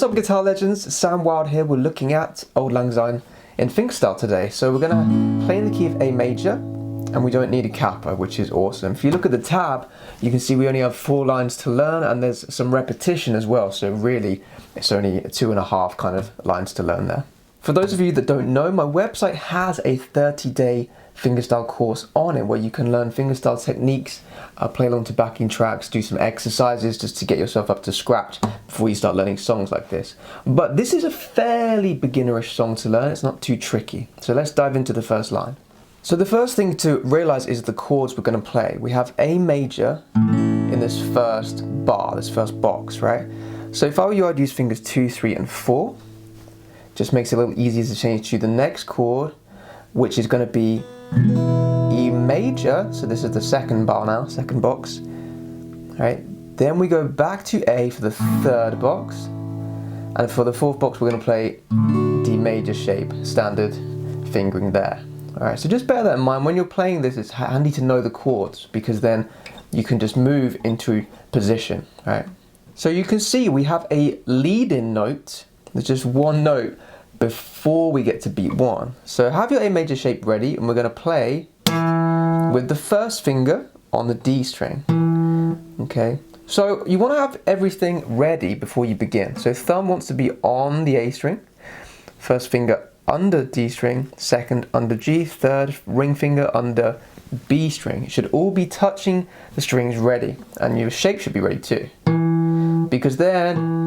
What's up, guitar legends? Sam Wild here. We're looking at Auld Lang Syne in fingerstyle today. So we're going to play in the key of A major, and we don't need a capo, which is awesome. If you look at the tab, you can see we only have 4 lines to learn, and there's some repetition as well. So really, it's only 2.5 kind of lines to learn there. For those of you that don't know, my website has a 30-day fingerstyle course on it where you can learn fingerstyle techniques, play along to backing tracks, do some exercises just to get yourself up to scratch before you start learning songs like this. But this is a fairly beginnerish song to learn, it's not too tricky. So let's dive into the first line. So the first thing to realize is the chords we're going to play. We have A major in this first bar, this first box, right? So if I were you, I'd use fingers 2, 3 and 4. Just makes it a little easier to change to the next chord, which is going to be E major. So this is the second bar now, second box. Right. Then we go back to A for the third box, and for the fourth box we're going to play D major shape, standard fingering there. Alright, so just bear that in mind. When you're playing this, it's handy to know the chords, because then you can just move into position. Right. So you can see we have a lead-in note. There's just one note before we get to beat 1. So have your A major shape ready, and we're going to play with the first finger on the D string. Okay, so you want to have everything ready before you begin. So thumb wants to be on the A string, first finger under D string, second under G, third ring finger under B string. It should all be touching the strings ready, and your shape should be ready too, because then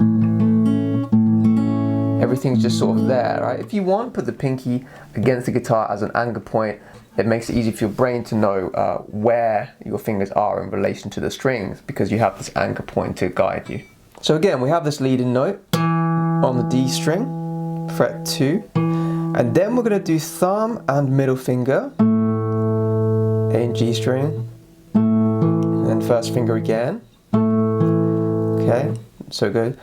everything's just sort of there, right? If you want, put the pinky against the guitar as an anchor point. It makes it easy for your brain to know where your fingers are in relation to the strings, because you have this anchor point to guide you. So again, we have this leading note on the D string, fret 2, and then we're going to do thumb and middle finger, A and G string, and then first finger again. Okay, so good.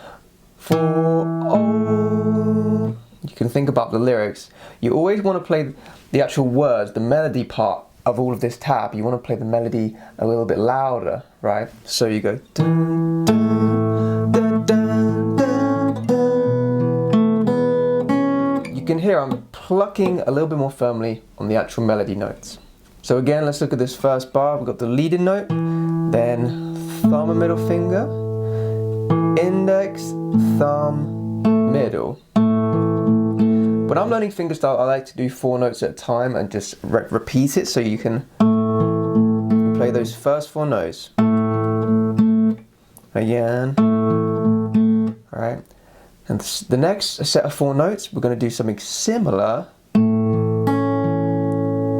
For oh, you can think about the lyrics. You always want to play the actual words, the melody part of all of this tab. You want to play the melody a little bit louder, right? So you go dun, dun, dun, dun, dun, dun. You can hear I'm plucking a little bit more firmly on the actual melody notes. So again, let's look at this first bar. We've got the leading note, then thumb and middle finger, index, thumb, middle. When I'm learning fingerstyle, I like to do 4 notes at a time and just repeat it, so you can play those first 4 notes again. Alright, and the next set of 4 notes we're going to do something similar,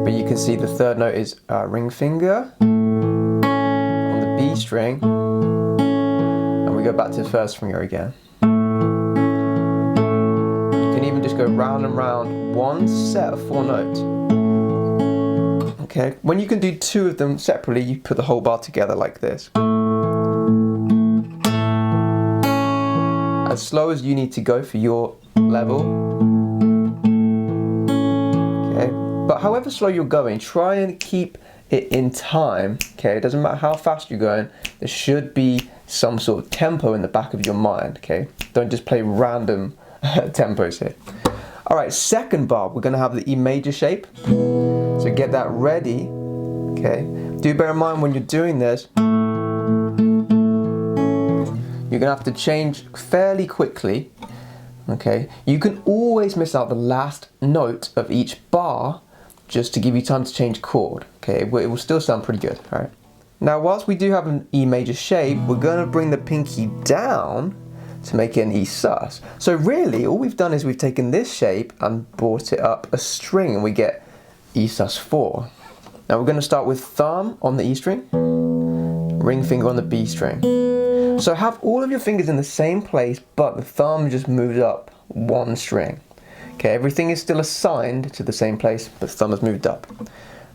but you can see the third note is ring finger on the B string, and we go back to the first finger again. You can even just go round and round one set of 4 notes. Okay, when you can do 2 of them separately, you put the whole bar together like this. As slow as you need to go for your level. Okay, but however slow you're going, try and keep it in time. Okay, it doesn't matter how fast you're going, there should be some sort of tempo in the back of your mind. Okay, don't just play random tempos here. Alright, second bar, we're going to have the E major shape. So get that ready. Okay, do bear in mind when you're doing this, you're going to have to change fairly quickly. Okay, you can always miss out the last note of each bar just to give you time to change chord. Okay, it will still sound pretty good. Alright, now whilst we do have an E major shape, we're going to bring the pinky down to make it an E sus. So really, all we've done is we've taken this shape and brought it up a string, and we get E sus 4. Now we're going to start with thumb on the E string, ring finger on the B string. So have all of your fingers in the same place, but the thumb just moves up 1 string. Okay, everything is still assigned to the same place, but the thumb has moved up.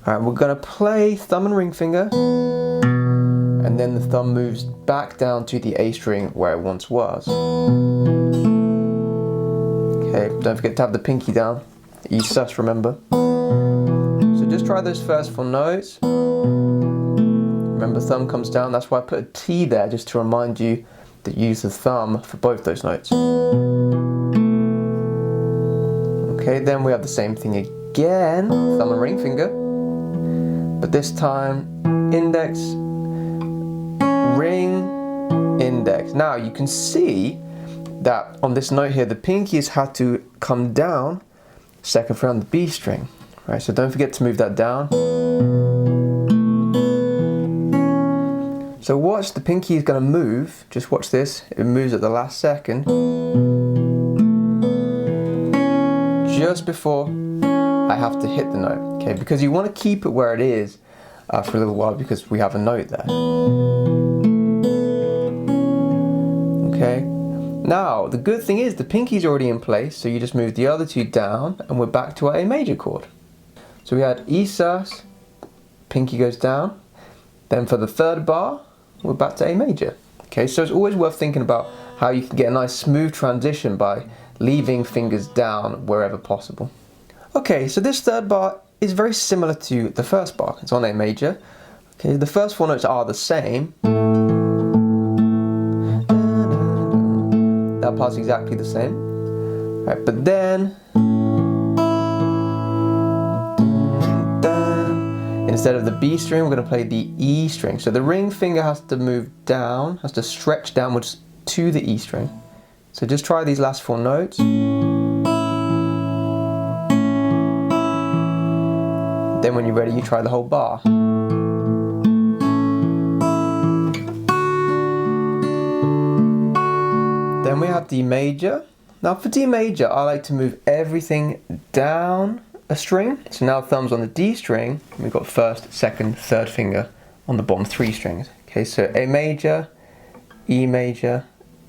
Alright, we're going to play thumb and ring finger, and then the thumb moves back down to the A string where it once was. Okay, don't forget to have the pinky down. E sus, remember. So just try those first 4 notes. Remember, thumb comes down, that's why I put a T there, just to remind you that use the thumb for both those notes. Okay, then we have the same thing again, thumb and ring finger, but this time index, ring, index. Now you can see that on this note here, the pinkies had to come down second fret on the B string, right? So don't forget to move that down. So watch, the pinky is going to move, just watch this, it moves at the last second, just before I have to hit the note, okay? Because you want to keep it where it is for a little while because we have a note there. Okay, now the good thing is the pinky's already in place, so you just move the other two down and we're back to our A major chord. So we had E sus, pinky goes down, then for the third bar, we're back to A major. Okay, so it's always worth thinking about how you can get a nice smooth transition by leaving fingers down wherever possible. Okay, so this third bar is very similar to the first bar. It's on A major. Okay, the first four notes are the same. That part's exactly the same. Right, but then instead of the B string, we're going to play the E string. So the ring finger has to move down, has to stretch downwards to the E string. So just try these last four notes. Then when you're ready, you try the whole bar. Then we have D major. Now for D major, I like to move everything down a string. So now thumb's on the D string, and we've got first, second, third finger on the bottom three strings. Okay, so A major, E major,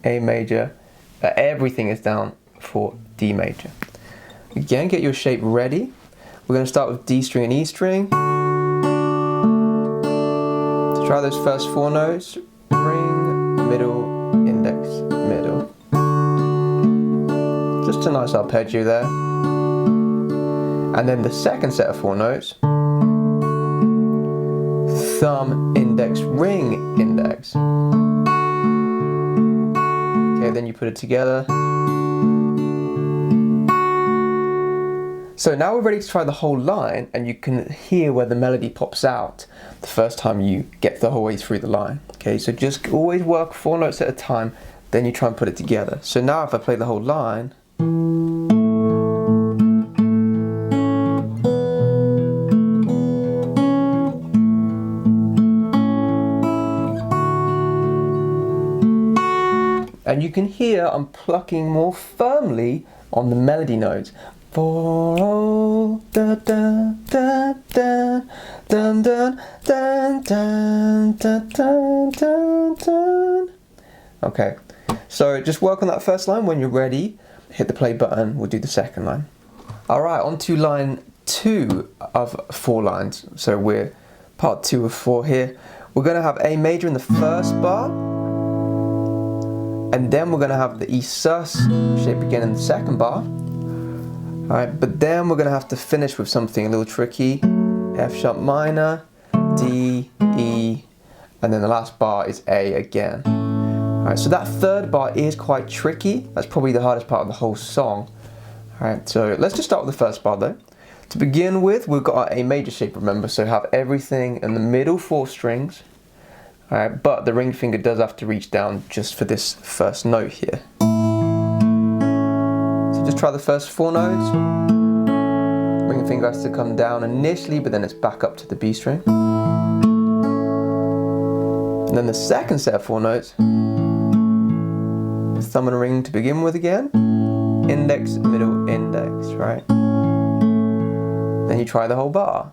A major, everything is down for D major. Again, get your shape ready. We're going to start with D string and E string. So try those first four notes, ring, middle, index, middle. Just a nice arpeggio there. And then the second set of four notes, thumb, index, ring, index. Okay, then you put it together. So now we're ready to try the whole line, and you can hear where the melody pops out the first time you get the whole way through the line. Okay, so just always work four notes at a time, then you try and put it together. So now if I play the whole line, and you can hear I'm plucking more firmly on the melody notes. For all da da da da dun dun dun dun dun dun dun dun. Okay, so just work on that first line. When you're ready, hit the play button, we'll do the second line. Alright, on to line 2 of 4 lines. So we're part 2 of 4 here. We're going to have A major in the first bar, and then we're going to have the E sus shape again in the second bar. Alright, but then we're going to have to finish with something a little tricky. F sharp minor, D, E, and then the last bar is A again. Alright, so that third bar is quite tricky. That's probably the hardest part of the whole song. Alright, so let's just start with the first bar though. To begin with, we've got our A major shape, remember, so have everything in the middle 4 strings. Alright, but the ring finger does have to reach down just for this first note here. Just try the first 4 notes. Ring finger has to come down initially, but then it's back up to the B string. And then the second set of 4 notes, thumb and ring to begin with again. Index, middle, index, right? Then you try the whole bar.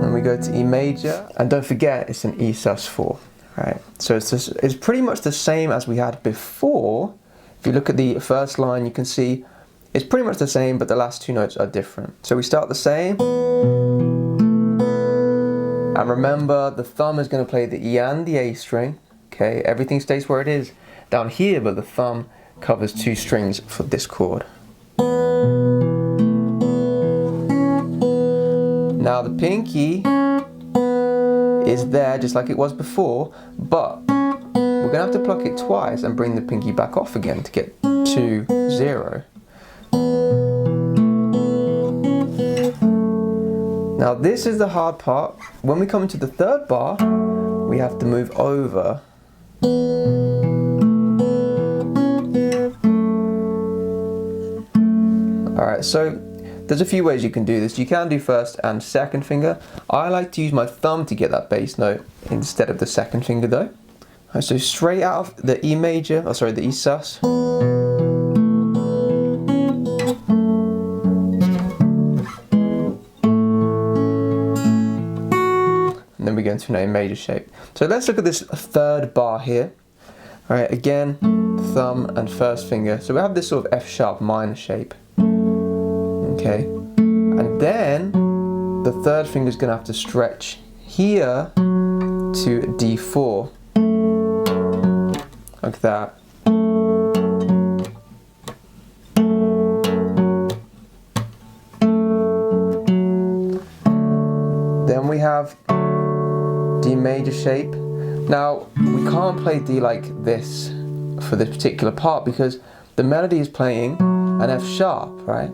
Then we go to E major, and don't forget it's an E sus 4. Right, so it's pretty much the same as we had before. If you look at the first line, you can see it's pretty much the same, but the last 2 notes are different. So we start the same, and remember the thumb is going to play the E and the A string. Okay, everything stays where it is down here, but the thumb covers 2 strings for this chord. Now the pinky is there just like it was before, but we're gonna have to pluck it twice and bring the pinky back off again to get to 0. Now this is the hard part. When we come into the third bar, we have to move over. Alright, so there's a few ways you can do this. You can do first and second finger. I like to use my thumb to get that bass note instead of the second finger though. Right, so straight out of the E major, oh sorry, the E sus. And then we go into an A major shape. So let's look at this third bar here. Alright, again, thumb and first finger. So we have this sort of F sharp minor shape. Okay, and then the third finger is going to have to stretch here to D4, like that. Then we have D major shape. Now we can't play D like this for this particular part because the melody is playing an F sharp, right?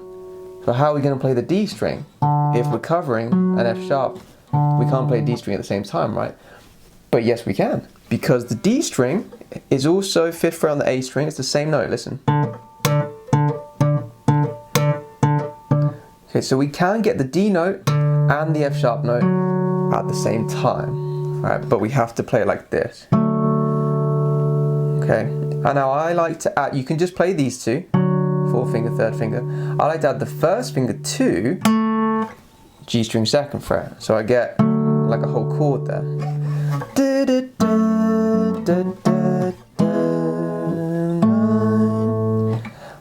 So how are we going to play the D string? If we're covering an F sharp, we can't play D string at the same time, right? But yes, we can, because the D string is also 5th fret on the A string. It's the same note, listen. Okay, so we can get the D note and the F sharp note at the same time, right? But we have to play it like this. Okay, and now I like to add, you can just play these two. 4th finger, 3rd finger. I like to add the first finger to G string 2nd fret, so I get like a whole chord there.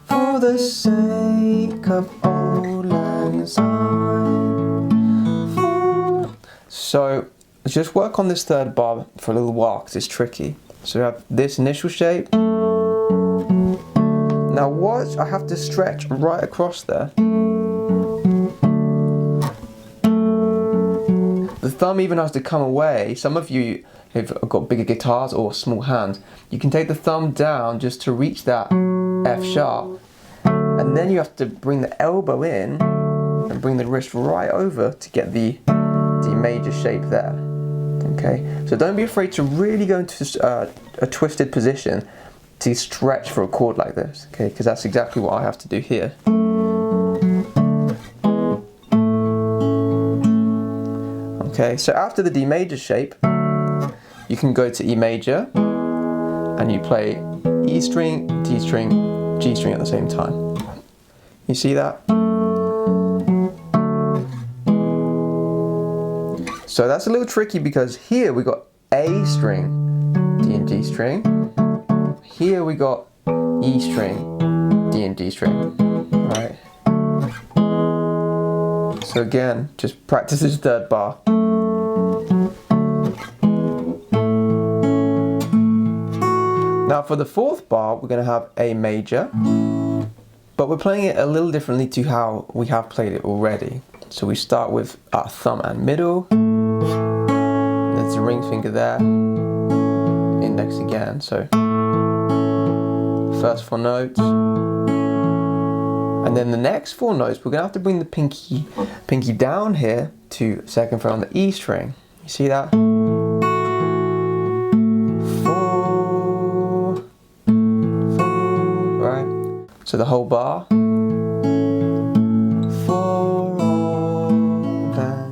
For the sake of Auld Lang Syne. So let's just work on this third bar for a little while because it's tricky. So we have this initial shape. Now watch, I have to stretch right across there. The thumb even has to come away. Some of you who've got bigger guitars or small hands, you can take the thumb down just to reach that F sharp. And then you have to bring the elbow in and bring the wrist right over to get the D major shape there. Okay, so don't be afraid to really go into a twisted position to stretch for a chord like this, okay, because that's exactly what I have to do here. Okay, so after the D major shape, you can go to E major and you play E string, D string, G string at the same time. You see that? So that's a little tricky because here we got A string, D and G string. Here we got E string, D and D string, right? So again, just practice this third bar. Now for the fourth bar, we're going to have A major, but we're playing it a little differently to how we have played it already. So we start with our thumb and middle, there's a ring finger there, index again, so first 4 notes, and then the next 4 notes we're gonna have to bring the pinky down here to 2nd fret on the E string. You see that? 4, right? So the whole bar.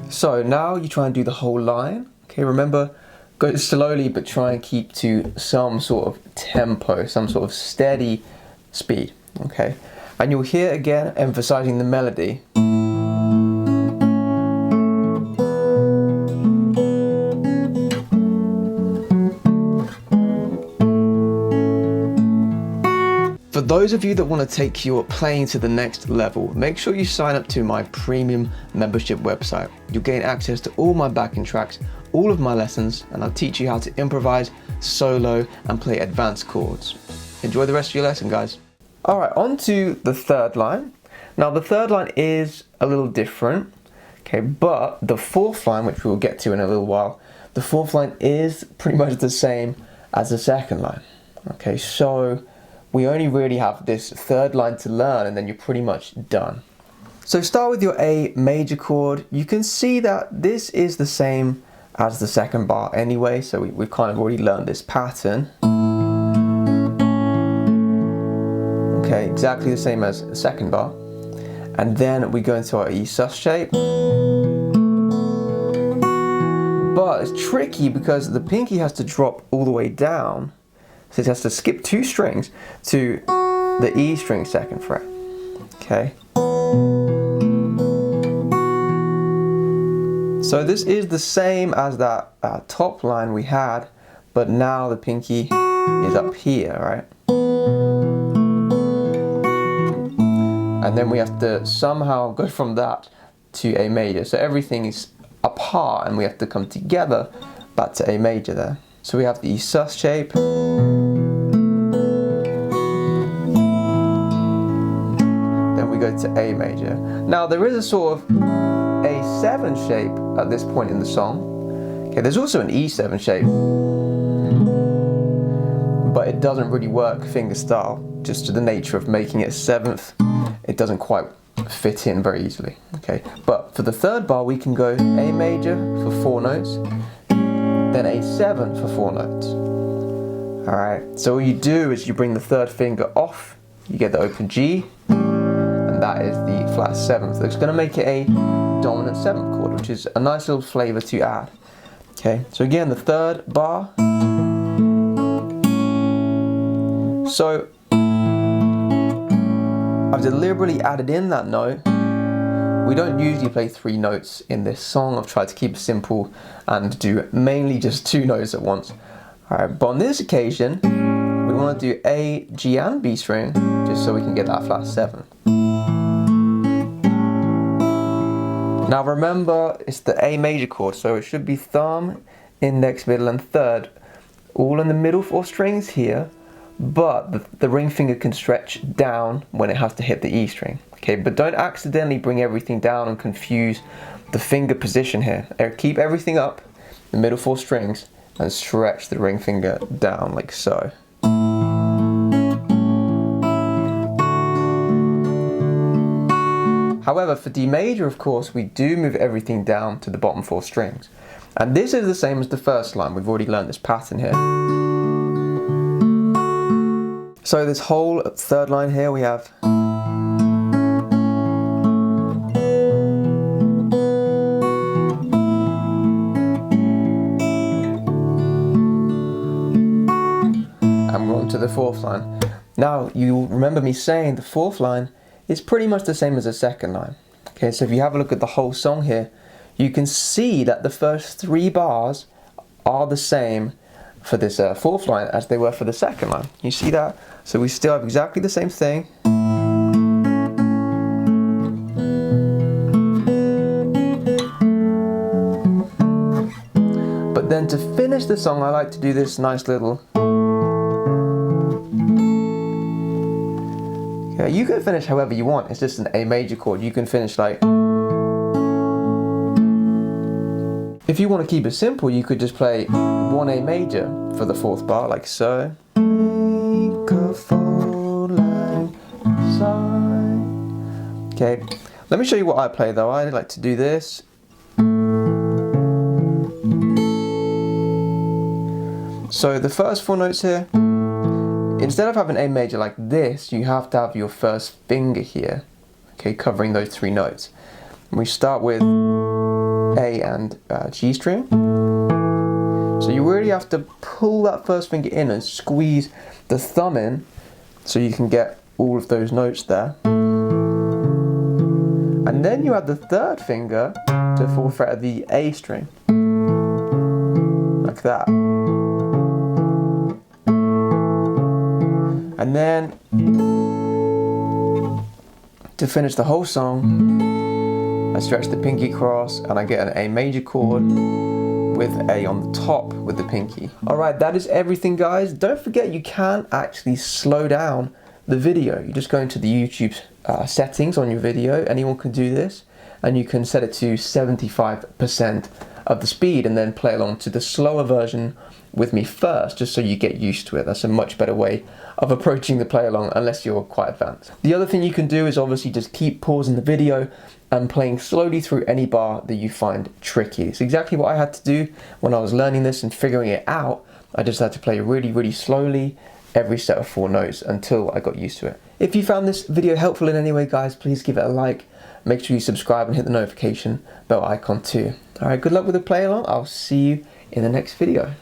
So now you try and do the whole line. Okay, remember, go slowly, but try and keep to some sort of tempo, some sort of steady speed, okay? And you'll hear again, emphasizing the melody. For those of you that want to take your playing to the next level, make sure you sign up to my premium membership website. You'll gain access to all my backing tracks, all of my lessons, and I'll teach you how to improvise, solo, and play advanced chords. Enjoy the rest of your lesson, guys. Alright, on to the third line. Now the third line is a little different, okay, but the fourth line, which we'll get to in a little while, the fourth line is pretty much the same as the second line. Okay, so we only really have this third line to learn, and then you're pretty much done. So start with your A major chord. You can see that this is the same as the second bar anyway, so we've kind of already learned this pattern. Okay, exactly the same as the second bar. And then we go into our E sus shape. But it's tricky because the pinky has to drop all the way down, so it has to skip 2 strings to the E string second fret. Okay. So this is the same as that top line we had, but now the pinky is up here, right? And then we have to somehow go from that to A major. So everything is apart and we have to come together back to A major there. So we have the E sus shape. Then we go to A major. Now there is a sort of A7 shape at this point in the song. Okay, there's also an E7 shape, but it doesn't really work finger style, just to the nature of making it 7th. It doesn't quite fit in very easily. Okay, but for the third bar we can go A major for 4 notes, then A7 for 4 notes. Alright, so all you do is you bring the third finger off, you get the open G, and that is the flat 7th. So it's going to make it a dominant 7th chord, which is a nice little flavour to add. Okay, so again the third bar. So I've deliberately added in that note. We don't usually play 3 notes in this song. I've tried to keep it simple and do mainly just 2 notes at once. Alright, but on this occasion, we want to do A, G and B string, just so we can get that flat 7. Now remember, it's the A major chord, so it should be thumb, index, middle and third, all in the middle 4 strings here, but the ring finger can stretch down when it has to hit the E string. Okay, but don't accidentally bring everything down and confuse the finger position here. Keep everything up, the middle 4 strings, and stretch the ring finger down like so. However, for D major, of course, we do move everything down to the bottom 4 strings. And this is the same as the first line. We've already learned this pattern here. So this whole third line here we have and we're on to the fourth line. Now you remember me saying the fourth line is pretty much the same as the second line. Okay, so if you have a look at the whole song here, you can see that the first 3 bars are the same for this fourth line as they were for the second line. You see that? So we still have exactly the same thing. But then to finish the song, I like to do this nice little. Okay, you can finish however you want. It's just an A major chord. You can finish like. If you want to keep it simple, you could just play 1 A major for the 4th bar, like so. Auld Lang Syne. Okay, let me show you what I play though. I like to do this. So the first 4 notes here, instead of having A major like this, you have to have your first finger here, okay, covering those 3 notes. And we start with A and G string. So you really have to pull that first finger in and squeeze the thumb in so you can get all of those notes there. And then you add the 3rd finger to the 4th fret of the A string, like that. And then to finish the whole song, I stretch the pinky across and I get an A major chord with A on the top with the pinky. Alright, that is everything guys. Don't forget you can actually slow down the video. You just go into the YouTube settings on your video, anyone can do this, and you can set it to 75% of the speed and then play along to the slower version with me first, just so you get used to it. That's a much better way of approaching the play along, unless you're quite advanced. The other thing you can do is obviously just keep pausing the video and playing slowly through any bar that you find tricky. It's exactly what I had to do when I was learning this and figuring it out. I just had to play really, really slowly every set of 4 notes until I got used to it. If you found this video helpful in any way, guys, please give it a like. Make sure you subscribe and hit the notification bell icon too. Alright, good luck with the play along. I'll see you in the next video.